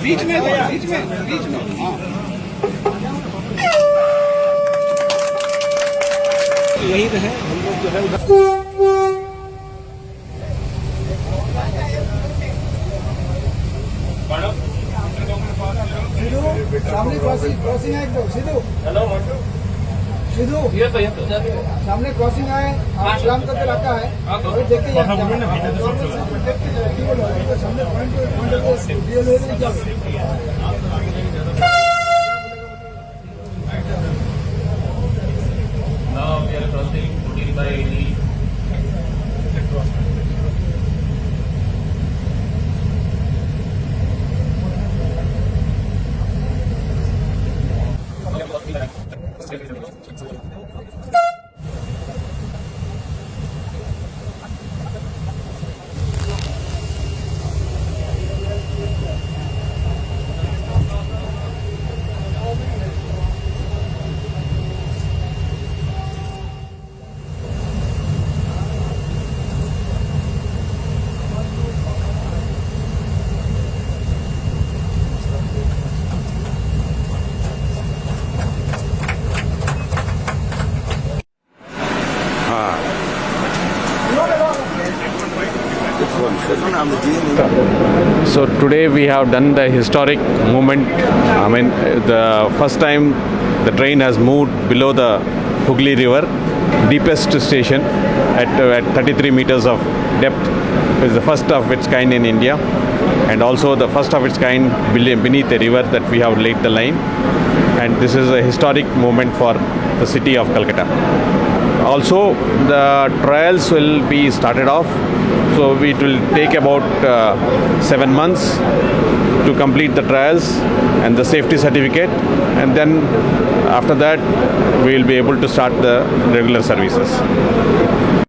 बीच में हाँ यही रहे हम लोग जो है सामने क्रॉसिंग है एकदम सिद्धू सिद्धू सामने क्रॉसिंग है आश्रम का इलाका है और देखते जाइए सामने Now we are crossing Hooghly by the So today we have done the historic movement. I mean, the first time the train has moved below the Hooghly River, deepest station at 33 meters of depth. It's the first of its kind in India, and also the first of its kind beneath the river that we have laid the line. And this is a historic moment for the city of Kolkata. Also, the trials will be started off. So it will take about 7 months to complete the trials and the safety certificate, and then after that we will be able to start the regular services.